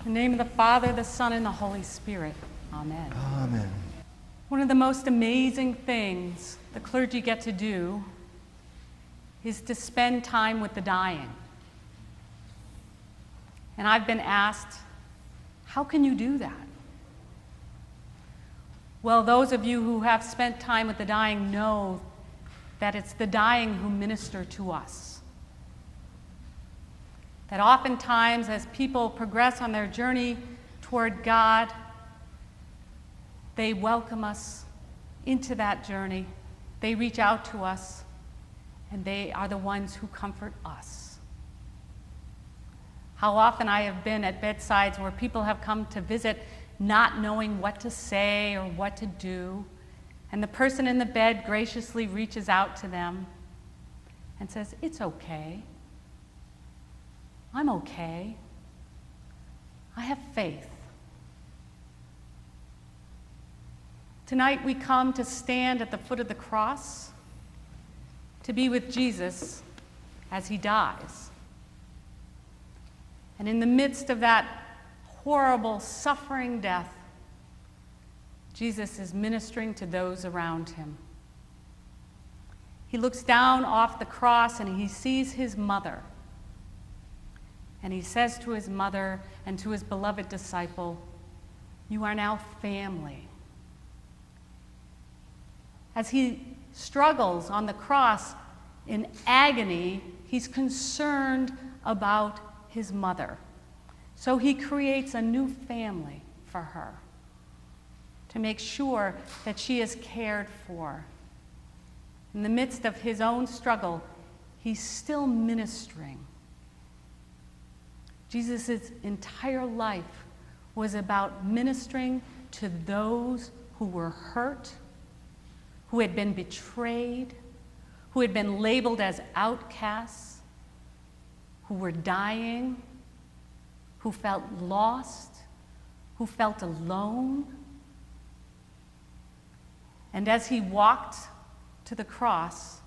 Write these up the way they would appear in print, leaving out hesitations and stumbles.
In the name of the Father, the Son, and the Holy Spirit. Amen. Amen. One of the most amazing things the clergy get to do is to spend time with the dying. And I've been asked, how can you do that? Well, those of you who have spent time with the dying know that it's the dying who minister to us. That oftentimes, as people progress on their journey toward God, they welcome us into that journey. They reach out to us, and they are the ones who comfort us. How often I have been at bedsides where people have come to visit not knowing what to say or what to do, and the person in the bed graciously reaches out to them and says, "It's okay. I'm okay. I have faith." Tonight we come to stand at the foot of the cross, to be with Jesus as he dies. And in the midst of that horrible, suffering death, Jesus is ministering to those around him. He looks down off the cross and he sees his mother. And he says to his mother and to his beloved disciple, "You are now family." As he struggles on the cross in agony, he's concerned about his mother. So he creates a new family for her to make sure that she is cared for. In the midst of his own struggle, he's still ministering. Jesus' entire life was about ministering to those who were hurt, who had been betrayed, who had been labeled as outcasts, who were dying, who felt lost, who felt alone. And as he walked to the cross,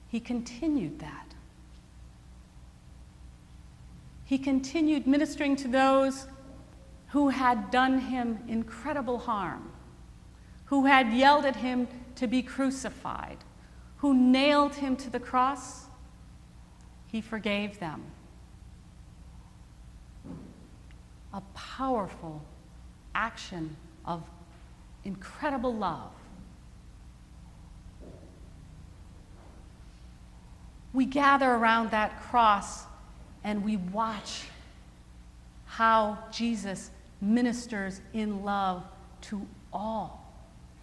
he continued that. He continued ministering to those who had done him incredible harm, who had yelled at him to be crucified, who nailed him to the cross. He forgave them. A powerful action of incredible love. We gather around that cross and we watch how Jesus ministers in love to all,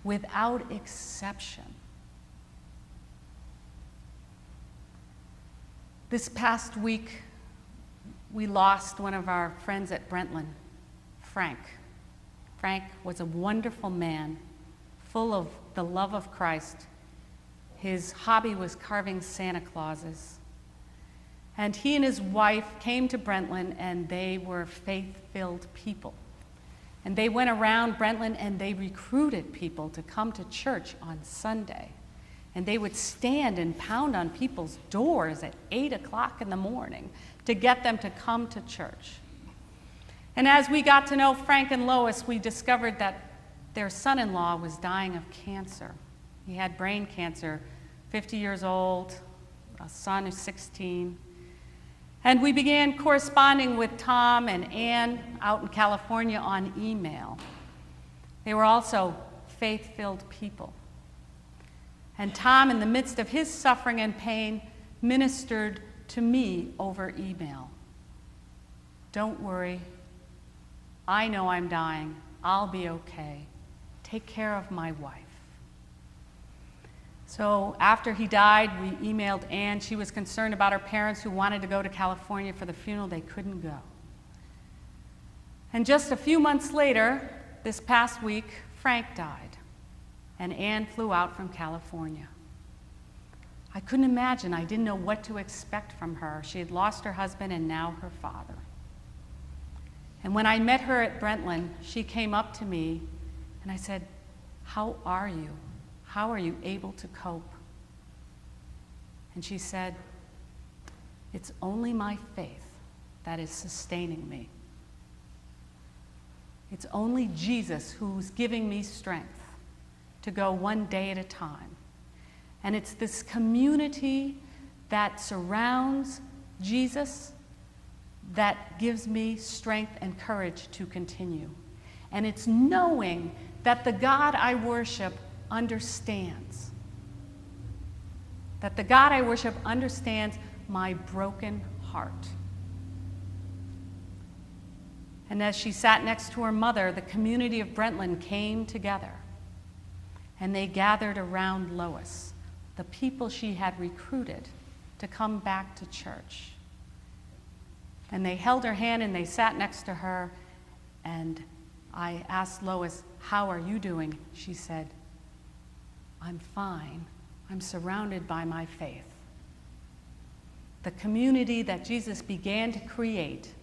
without exception. This past week, we lost one of our friends at Brentland, Frank. Frank was a wonderful man, full of the love of Christ. His hobby was carving Santa Clauses. And he and his wife came to Brentland, and they were faith-filled people. And they went around Brentland and they recruited people to come to church on Sunday. And they would stand and pound on people's doors at 8 o'clock in the morning to get them to come to church. And as we got to know Frank and Lois, we discovered that their son-in-law was dying of cancer. He had brain cancer, 50 years old, a son who's 16. And we began corresponding with Tom and Ann out in California on email. They were also faith-filled people. And Tom, in the midst of his suffering and pain, ministered to me over email. "Don't worry. I know I'm dying. I'll be okay. Take care of my wife." So after he died, we emailed Ann. She was concerned about her parents who wanted to go to California for the funeral. They couldn't go. And just a few months later, this past week, Frank died, and Ann flew out from California. I couldn't imagine. I didn't know what to expect from her. She had lost her husband and now her father. And when I met her at Brentland, she came up to me and I said, "How are you? How are you able to cope?" And she said, "It's only my faith that is sustaining me." It's only Jesus who's giving me strength to go one day at a time. And it's this community that surrounds Jesus that gives me strength and courage to continue. And it's knowing that the God I worship understands. That the God I worship understands my broken heart. And as she sat next to her mother, the community of Brentland came together. And they gathered around Lois, the people she had recruited to come back to church. And they held her hand and they sat next to her. And I asked Lois, "How are you doing?" She said, "I'm fine. I'm surrounded by my faith." The community that Jesus began to create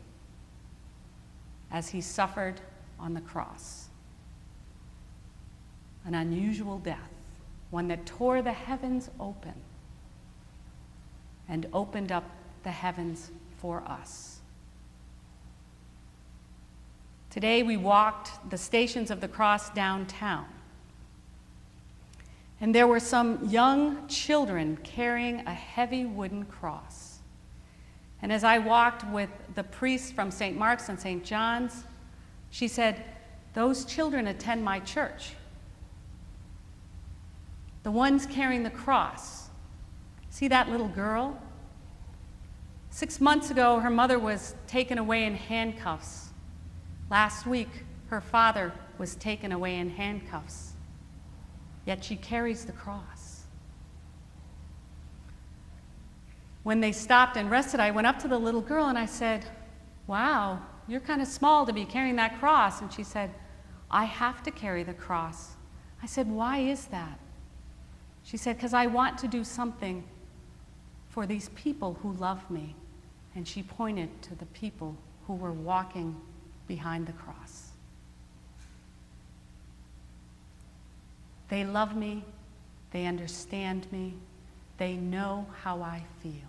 as he suffered on the cross. An unusual death, one that tore the heavens open and opened up the heavens for us. Today we walked the Stations of the Cross downtown. And there were some young children carrying a heavy wooden cross. And as I walked with the priest from St. Mark's and St. John's, she said, "Those children attend my church. The ones carrying the cross. See that little girl? 6 months ago, her mother was taken away in handcuffs. Last week, her father was taken away in handcuffs. Yet she carries the cross." When they stopped and rested, I went up to the little girl and I said, "Wow, you're kind of small to be carrying that cross." And she said, "I have to carry the cross." I said, "Why is that?" She said, "Because I want to do something for these people who love me." And she pointed to the people who were walking behind the cross. They love me, they understand me, they know how I feel.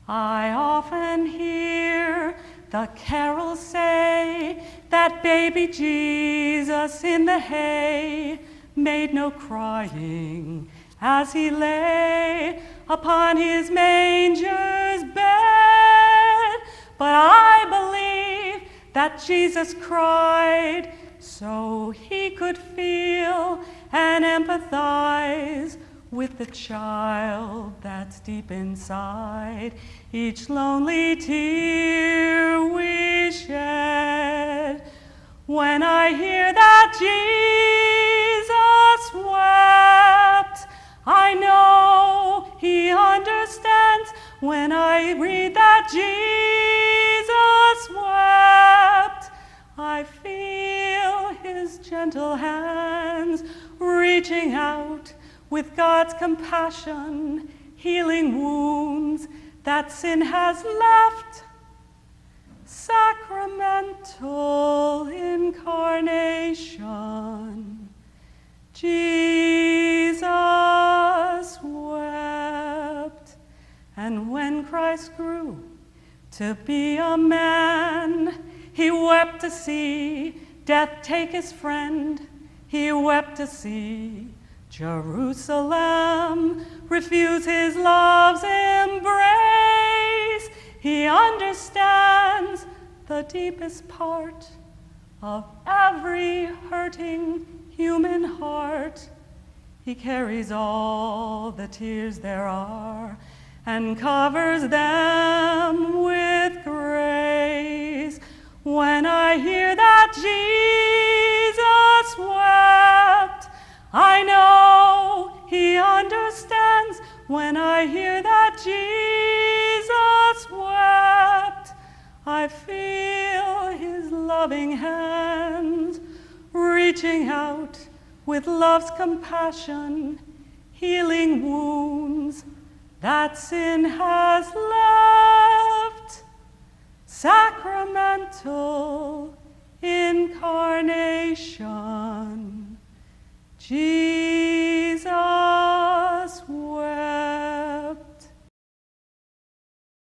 I often hear the carols say that baby Jesus in the hay made no crying as he lay upon his manger's bed. But I believe that Jesus cried so he could feel and empathize with the child that's deep inside each lonely tear we shed. When I hear that Jesus wept, I know he understands. When I read that Jesus wept, I feel his gentle hands reaching out with God's compassion, healing wounds that sin has left. Sacramental incarnation, Jesus wept. And when Christ grew to be a man, he wept to see death take his friend. He wept to see Jerusalem refuse his love's embrace. He understands the deepest part of every hurting human heart. He carries all the tears there are and covers them with grace. When I hear that Jesus wept, I know he understands. When I hear that Jesus wept, I feel his loving hands reaching out with love's compassion, healing wounds that sin has left. Sacramental incarnation, Jesus